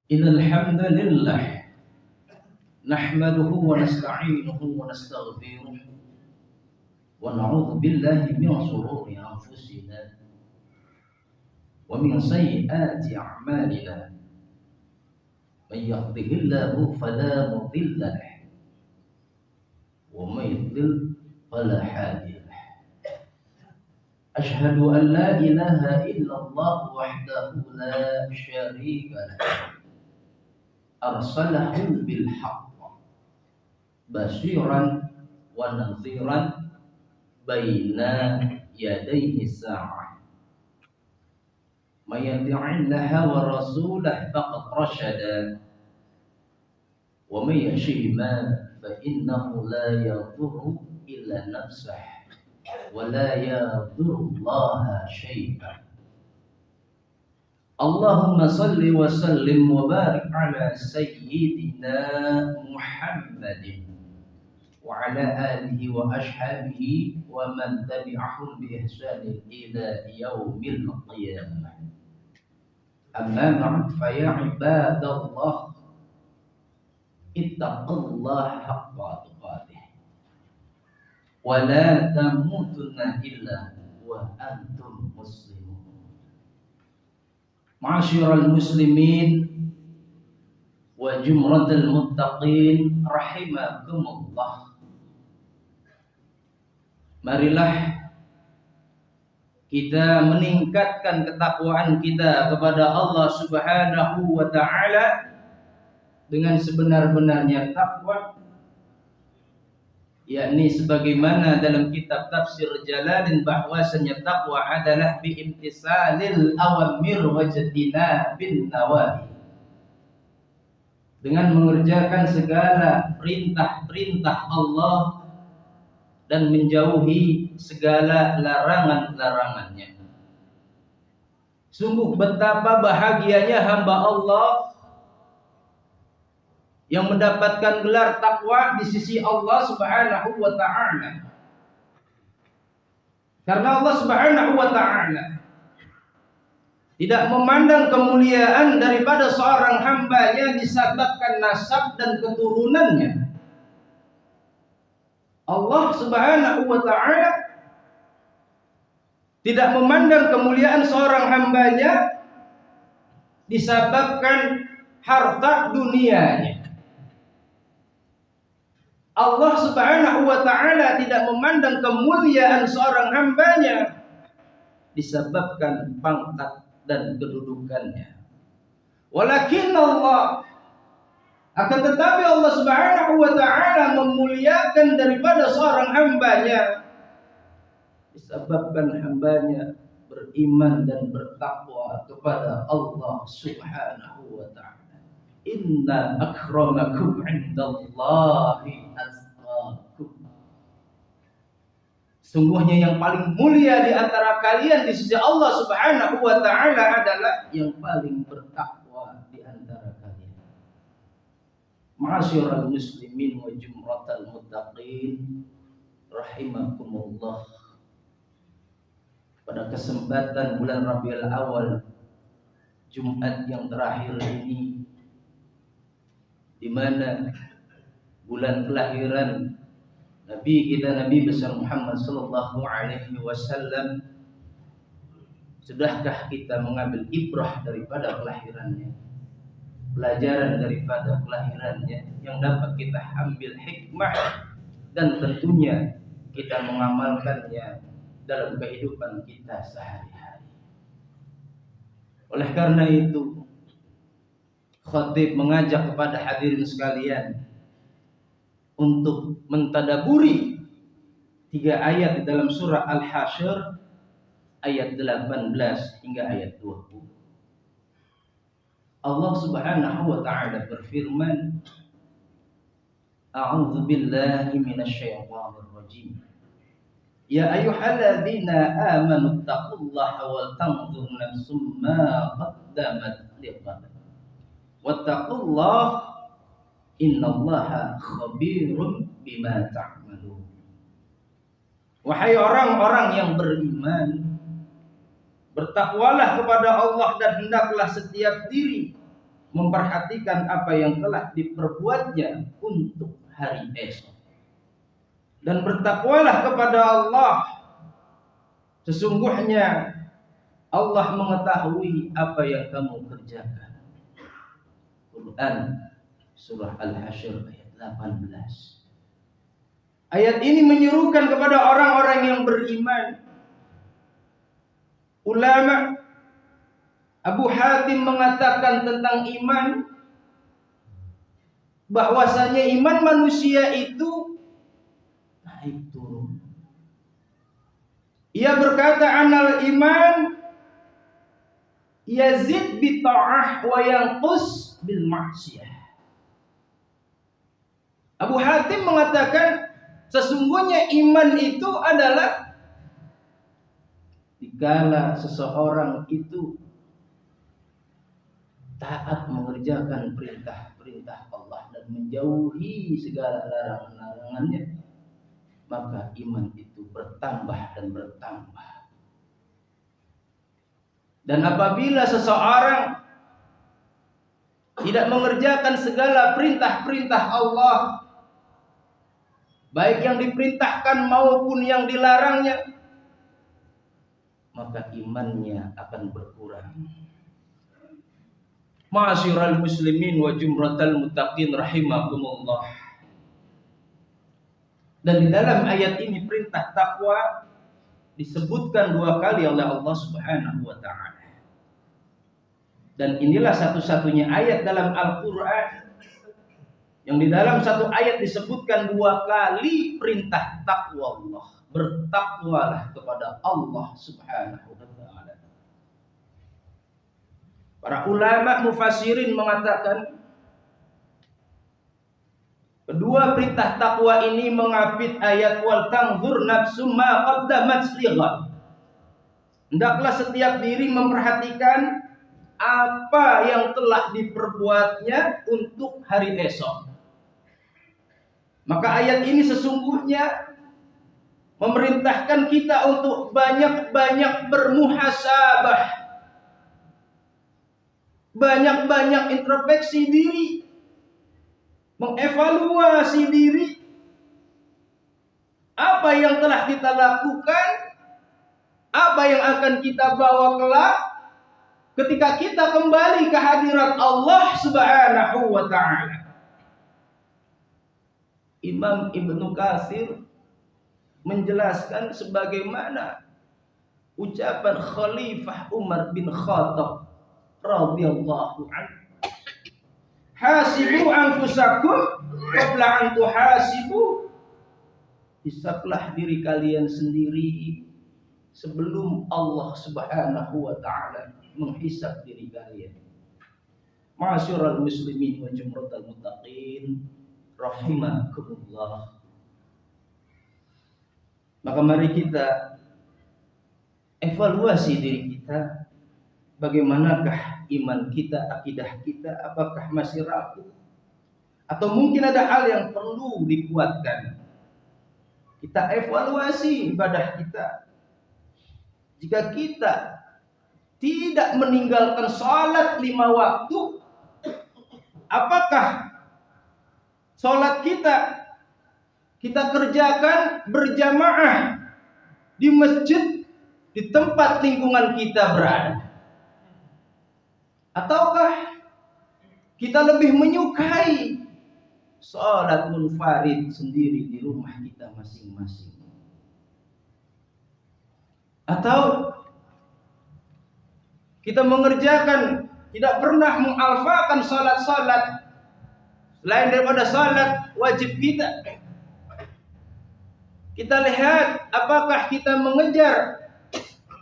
Innal hamdalillah nahmaduhu wa nasta'inuhu wa nastaghfiruh wa na'udzu billahi min shururi anfusina wa min sayyiati a'malina. May yahdihillahu fala mudilla lahu wa may yudlil fala hadiya lahu. Ashhadu an la ilaha illallah wahdahu la syarika lahu. Arsalahu bil haqq basyiran wa nadhiran baina yadayhi sa'ah. May yuti'illaha wa rasulahu faqad rashada wa may yashima fa innahu la yadhurru illa nafsahu wa la yadhurru Allah syai'an. Allahumma salli wa sallim wa barik ala sayyidina Muhammadin wa ala alihi wa ashabihi wa man tabi'ahum bi ihsanin ila yaumil qiyamah. Amma ba'd, fa ya ibadallah ittaqullaha haqqa tuqatih wa la tamutunna illa wa antum muslimun. Ma'asyiral muslimin wa jumratal muttaqin rahimakumullah. Marilah kita meningkatkan ketakwaan kita kepada Allah Subhanahu wa taala dengan sebenar-benarnya takwa, yakni sebagaimana dalam kitab tafsir Jalalain bahwasanya takwa adalah biimtisalil awamir wa jtinabin nawahi, dengan mengerjakan segala perintah-perintah Allah dan menjauhi segala larangan-larangannya. Sungguh betapa bahagianya hamba Allah yang mendapatkan gelar takwa di sisi Allah Subhanahu wa taala. Karena Allah Subhanahu wa taala tidak memandang kemuliaan daripada seorang hambanya disebabkan nasab dan keturunannya. Allah Subhanahu wa taala tidak memandang kemuliaan seorang hambanya disebabkan harta dunianya. Allah Subhanahu wa taala tidak memandang kemuliaan seorang hambanya disebabkan pangkat dan kedudukannya. Walakin Allah, akan tetapi Allah Subhanahu wa taala memuliakan daripada seorang hambanya disebabkan hambanya beriman dan bertakwa kepada Allah Subhanahu wa taala. Inna akramakum 'indallahi atqakum. Sungguhnya yang paling mulia di antara kalian di sisi Allah Subhanahu wa taala adalah yang paling bertakwa di antara kalian. Ma'asyiral muslimin wa jumratal muttaqin rahimakumullah. Pada kesempatan bulan Rabiul Awal, Jumat yang terakhir ini, di mana bulan kelahiran Nabi kita, Nabi besar Muhammad sallallahu alaihi wasallam, sudahkah kita mengambil ibrah daripada kelahirannya, pelajaran daripada kelahirannya yang dapat kita ambil hikmah dan tentunya kita mengamalkannya dalam kehidupan kita sehari-hari. Oleh karena itu, khatib mengajak kepada hadirin sekalian untuk mentadaburi 3 ayat dalam surah Al-Hasyr ayat 18 hingga ayat 20. Allah Subhanahu wa taala berfirman, A'udzu billahi minasyaitonir rajim. Ya ayyuhalladzina amanu taqullaha wal tanzur nafsum ma qaddamat lighad. Wattaqullaha innallaha khabirun bima ta'malun. Wahai orang-orang yang beriman, bertakwalah kepada Allah dan hendaklah setiap diri memperhatikan apa yang telah diperbuatnya untuk hari esok. Dan bertakwalah kepada Allah. Sesungguhnya Allah mengetahui apa yang kamu kerjakan. Quran surah Al-Hasyr ayat 18. Ayat ini menyerukan kepada orang-orang yang beriman. Ulama Abu Hatim mengatakan tentang iman bahwasanya iman manusia itu naik turun. Ia berkata anal iman yazid bi ta'ah wa yanqus bil ma'siyah. Abu Hatim mengatakan sesungguhnya iman itu adalah dikala seseorang itu taat mengerjakan perintah-perintah Allah dan menjauhi segala larangan-larangannya, maka iman itu bertambah dan bertambah. Dan apabila seseorang tidak mengerjakan segala perintah-perintah Allah, baik yang diperintahkan maupun yang dilarangnya, maka imannya akan berkurang. Ma'asyiral muslimin wa jumratal muttaqin rahimakumullah. Dan di dalam ayat ini perintah takwa disebutkan 2 kali oleh Allah Subhanahu wa taala. Dan inilah satu-satunya ayat dalam Al-Qur'an yang di dalam satu ayat disebutkan 2 kali perintah takwa Allah. Bertakwalah kepada Allah Subhanahu wa taala. Para ulama mufassirin mengatakan kedua perintah takwa ini mengapit ayat wal tanzur nafsum ma qaddamat lighad. Hendaklah setiap diri memperhatikan apa yang telah diperbuatnya untuk hari esok. Maka ayat ini sesungguhnya memerintahkan kita untuk banyak-banyak bermuhasabah, banyak-banyak introspeksi diri, mengevaluasi diri, apa yang telah kita lakukan, apa yang akan kita bawa kelak ketika kita kembali ke hadirat Allah Subhanahu wa taala. Imam Ibnu Katsir menjelaskan sebagaimana ucapan Khalifah Umar bin Khattab radhiyallahu anhu, hasibu anfusakum qabla an tuhasibu. Hisablah diri kalian sendiri sebelum Allah Subhanahu wa taala menghisab diri kalian. Ma'asyiral muslimin wa jumratal muttaqin rahimakumullah. Maka mari kita evaluasi diri kita. Bagaimanakah iman kita, akidah kita, apakah masih rapuh? Atau mungkin ada hal yang perlu dikuatkan. Kita evaluasi ibadah kita. Jika kita tidak meninggalkan salat 5 waktu, apakah salat kita kerjakan berjamaah di masjid di tempat lingkungan kita berada? Ataukah kita lebih menyukai salat munfarid sendiri di rumah kita masing-masing? Atau kita mengerjakan, tidak pernah mengalfakan salat-salat selain daripada salat wajib kita? Kita lihat apakah kita mengejar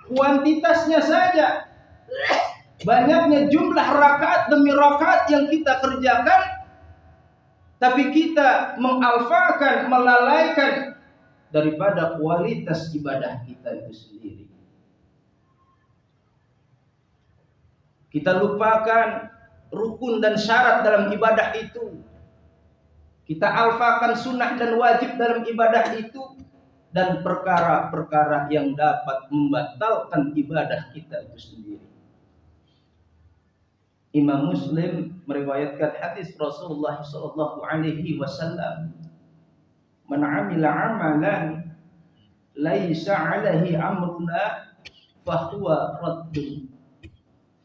kuantitasnya saja, banyaknya jumlah rakaat demi rakaat yang kita kerjakan, tapi kita mengalfakan, melalaikan daripada kualitas ibadah kita itu sendiri. Kita lupakan rukun dan syarat dalam ibadah itu. Kita alfakan sunnah dan wajib dalam ibadah itu, dan perkara-perkara yang dapat membatalkan ibadah kita itu sendiri. Imam Muslim meriwayatkan hadis Rasulullah sallallahu alaihi wasallam, "Man 'amila 'amalan laisa 'alaihi amruna fahuwa raddun."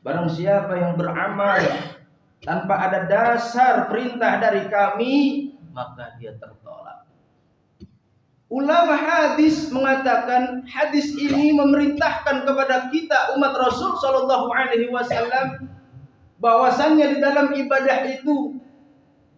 Barang siapa yang beramal tanpa ada dasar perintah dari kami, maka dia tertolak. Ulama hadis mengatakan hadis ini memerintahkan kepada kita umat Rasul sallallahu alaihi wasallam bahwasannya di dalam ibadah itu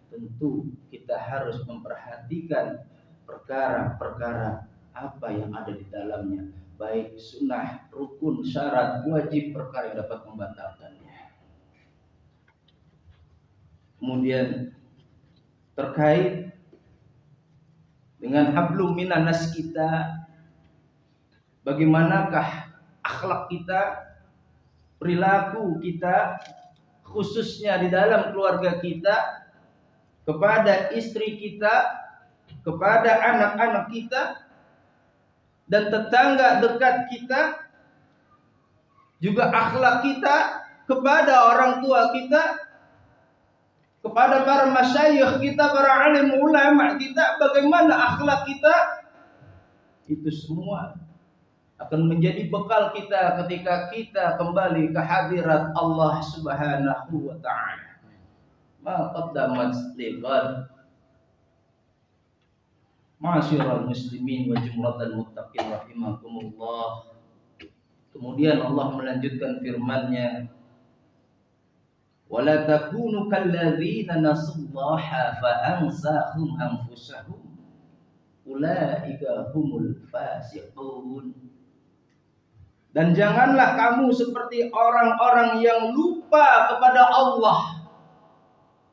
tentu kita harus memperhatikan perkara-perkara apa yang ada di dalamnya, baik sunnah, rukun, syarat, wajib, perkara yang dapat membatalkannya. Kemudian terkait dengan hablum minan nas kita, bagaimanakah akhlak kita, perilaku kita, khususnya di dalam keluarga kita, kepada istri kita, kepada anak-anak kita, dan tetangga dekat kita, juga akhlak kita kepada orang tua kita, kepada para masyayikh kita, para alim ulama kita, bagaimana akhlak kita, itu semua akan menjadi bekal kita ketika kita kembali ke hadirat Allah Subhanahu wa ta'ala. Ma qaddamat liqad. Ma'asyiral muslimin wa jumlatal muttaqin rahimakumullah. Kemudian Allah melanjutkan firman-Nya, "Wala takunu kalladzina nasullaha fa ansahum anfusahum ulaika humul fasiqun." Dan janganlah kamu seperti orang-orang yang lupa kepada Allah,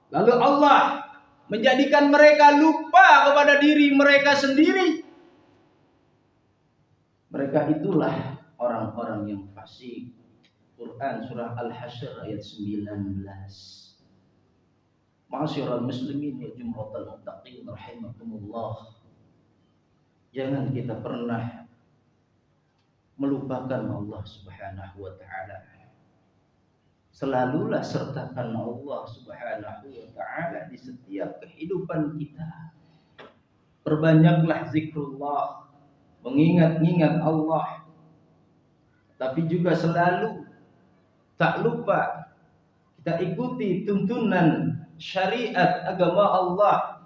lalu Allah menjadikan mereka lupa kepada diri mereka sendiri. Mereka itulah orang-orang yang fasik. Quran surah Al-Hasyr ayat 19. Ma'asyiral muslimin wa jumlatal muttaqin rahimakumullah. Jangan kita pernah melupakan Allah Subhanahu wa ta'ala. Selalulah sertakan Allah Subhanahu wa ta'ala di setiap kehidupan kita. Perbanyaklah zikrullah, mengingat-ingat Allah. Tapi juga selalu tak lupa kita ikuti tuntunan syariat agama Allah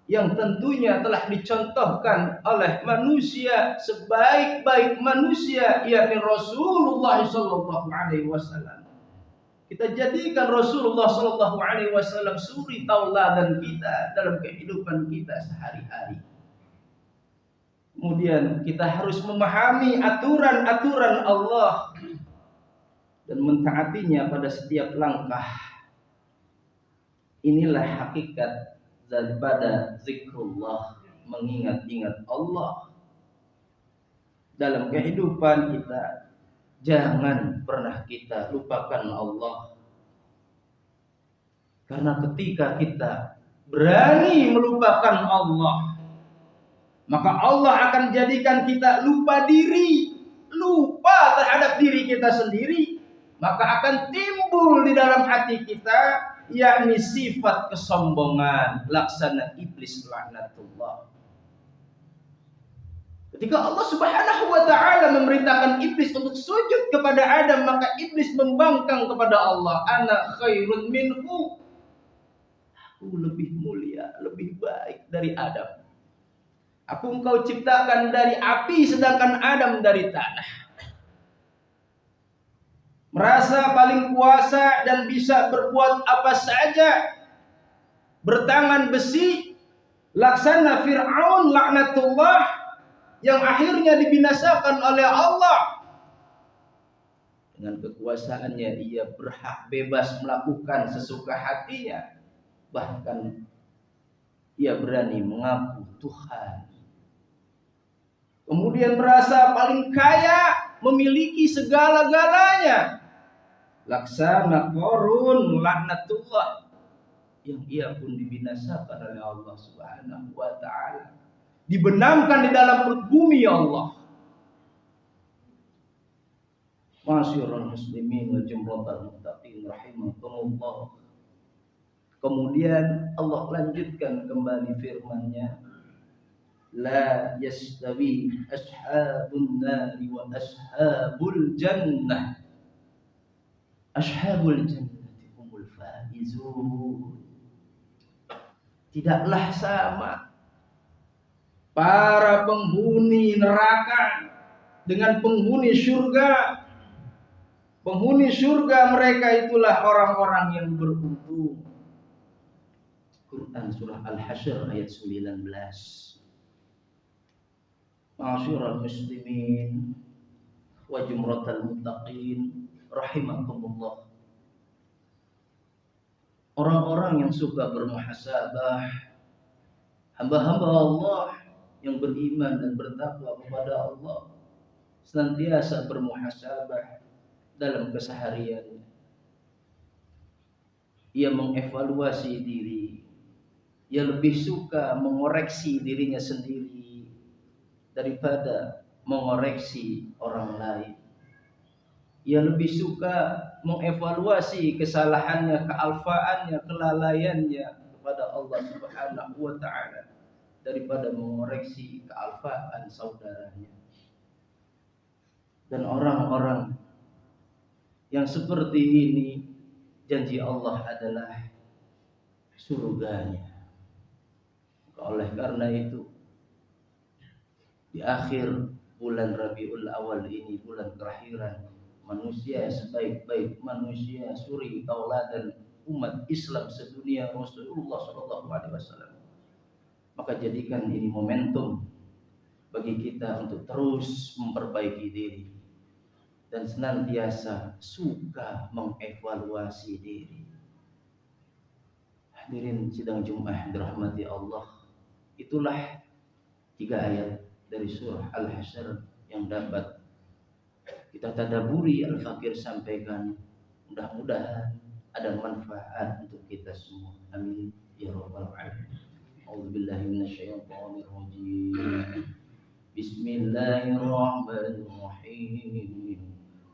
yang tentunya telah dicontohkan oleh manusia sebaik-baik manusia, yakni Rasulullah sallallahu alaihi wasallam. Kita jadikan Rasulullah sallallahu alaihi wasallam suri tauladan kita dalam kehidupan kita sehari-hari. Kemudian kita harus memahami aturan-aturan Allah dan mentaatinya pada setiap langkah. Inilah hakikat daripada zikrullah, mengingat-ingat Allah dalam kehidupan kita. Jangan pernah kita lupakan Allah, karena ketika kita berani melupakan Allah, maka Allah akan jadikan kita lupa diri, lupa terhadap diri kita sendiri. Maka akan timbul di dalam hati kita, yakni sifat kesombongan, laksana iblis laknatullah. Ketika Allah Subhanahu wa ta'ala memerintahkan iblis untuk sujud kepada Adam, maka iblis membangkang kepada Allah, "Ana khairun minhu." Aku lebih mulia, lebih baik dari Adam. Aku engkau ciptakan dari api, sedangkan Adam dari tanah. Merasa paling kuasa dan bisa berbuat apa saja, bertangan besi, laksana Fir'aun laknatullah, yang akhirnya dibinasakan oleh Allah. Dengan kekuasaannya ia berhak bebas melakukan sesuka hatinya. Bahkan ia berani mengaku Tuhan. Kemudian merasa paling kaya, memiliki segala-galanya. Laksana Qarun laknatullah, yang ia pun dibinasakan oleh Allah Subhanahu wa ta'ala. Dibenamkan di dalam perut bumi Allah. Masyurul muslimin wa jumratal muttaqin rahimakumullah. Kemudian Allah lanjutkan kembali firman-Nya, la yastawi ashabun nari wa ashabul jannah. Ashabul jannati humul faizun. Tidaklah sama para penghuni neraka dengan penghuni surga. Penghuni surga mereka itulah orang-orang yang beruntung. Quran surah Al-Hasyr ayat 19. Ma'asyiral muslimin wa jumratal muttaqin rahimakumullah. Orang-orang yang suka bermuhasabah, hamba-hamba Allah yang beriman dan bertakwa kepada Allah, senantiasa bermuhasabah dalam kesehariannya. Ia mengevaluasi diri. Ia lebih suka mengoreksi dirinya sendiri daripada mengoreksi orang lain. Ia lebih suka mengevaluasi kesalahannya, kealfaannya, kelalaiannya kepada Allah Subhanahu wa taala daripada mengoreksi kealfaan saudaranya. Dan orang-orang yang seperti ini, janji Allah adalah surganya. Oleh karena itu, di akhir bulan Rabiul Awal ini, bulan terakhiran, manusia sebaik-baik manusia, suri tauladan umat Islam sedunia Rasulullah SAW. Maka jadikan ini momentum bagi kita untuk terus memperbaiki diri dan senantiasa suka mengevaluasi diri. Hadirin sidang Jumat dirahmati Allah, itulah 3 ayat dari surah Al-Hasyr yang dapat kita tadaburi Al-Fakir sampaikan. Mudah-mudahan ada manfaat untuk kita semua. Amin ya rabbal alamin. A'udzubillahi minasyaitonir rajim. Bismillahirrahmanirrahim.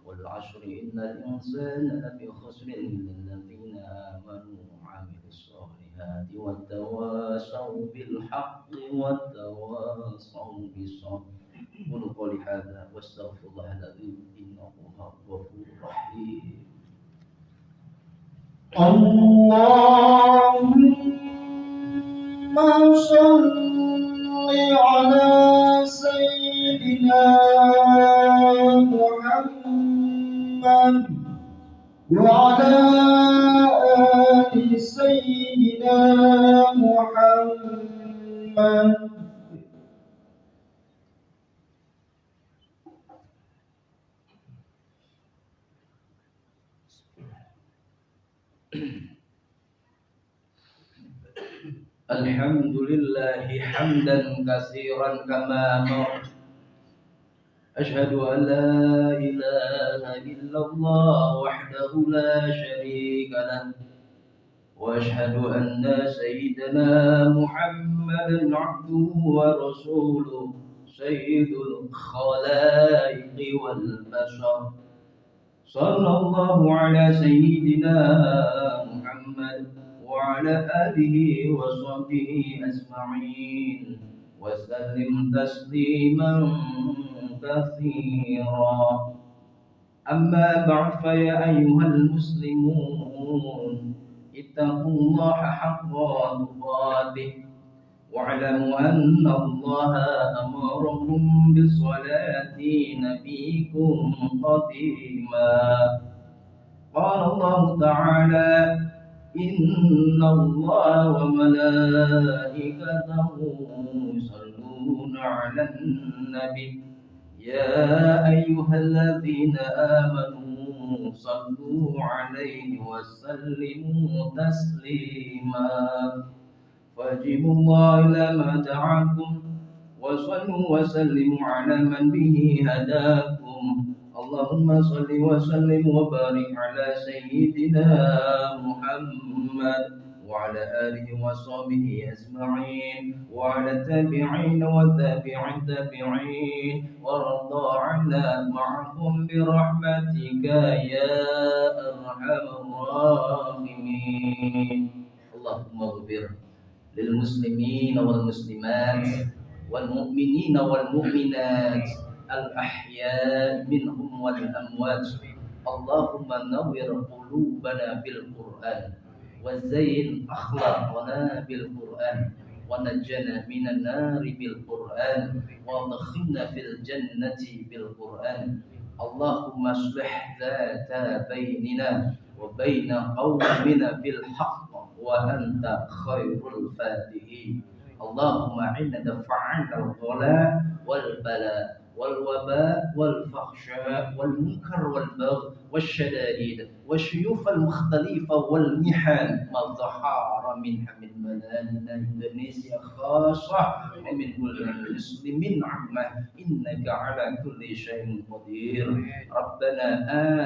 Wal 'ashri innal insana lafi khusrin illal ladzina amanu wa 'amilus solihati wat tawasaw bil haqqi wat tawasaw bis sabr. Qul qouli hadza wastaghfirullahal-'azim innahu huwal ghafurur rahim. Allahumma shalli ala sayyidina Muhammad wa ala ali sayyidina Muhammad. Alhamdulillahi hamdan katsiran kama amar. Asyhadu an la ilaha illallah wahdahu la syarika lah. Wa asyhadu anna sayyidana Muhammadan 'abduhu wa rasuluh sayyidul khalaiqi wal bashar. Sallallahu ala sayyidina Muhammad وعلى آله وصحبه أجمعين وسلم تسليما كثيرا. أما بعد فيا أيها المسلمون اتقوا الله حق تقاته واعلموا أن الله أمركم بصلاة نبيكم قديما. قال الله تعالى إن الله وملائكته يصلون على النبي يا أيها الذين آمنوا صلوا عليه وسلموا تسليما. فاجبوا الله إلى ما دعاكم وصلوا وسلموا على من به هداكم. اللهم صل وسلم وبارك على سيدنا محمد وعلى آله وصحبه أجمعين وعلى التابعين والتابع التابعين وارض عنا معهم برحمتك يا أرحم الراحمين. اللهم اغفر للمسلمين والمسلمات والمؤمنين والمؤمنات الأحياء منهم والأموات. اللهم نور قلوبنا بالقرآن وزين أخلاقنا بالقرآن ونجنا من النار بالقرآن وادخلنا في الجنة بالقرآن. اللهم اصلح ذات بيننا وبين قومنا بالحق وأنت خير الفاتحين. اللهم إنا دفعنا الغلاء والبلاء والوباء والفحشاء والمنكر والبغي والشدائد والشيوخ المختلفة والمحن ما ظهر منها من بلادنا إندونيسيا خاصة ومن كل المسلمين عامة إنك على كل شيء قدير. ربنا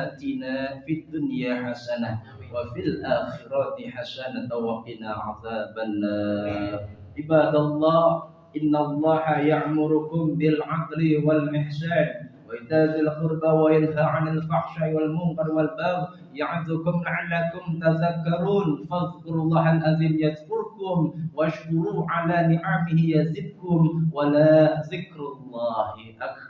آتنا في الدنيا حسنة وفي الآخرة حسنة وقنا عذاب النار. عباد الله إن الله يأمركم بالعدل والإحسان وإيتاء ذي القربى وينهى عن الفحشاء والمنكر والبغي يعظكم لعلكم تذكرون. فاذكروا الله العظيم يذكركم واشكروه على نعمه يزدكم ولا ذكر الله أكبر.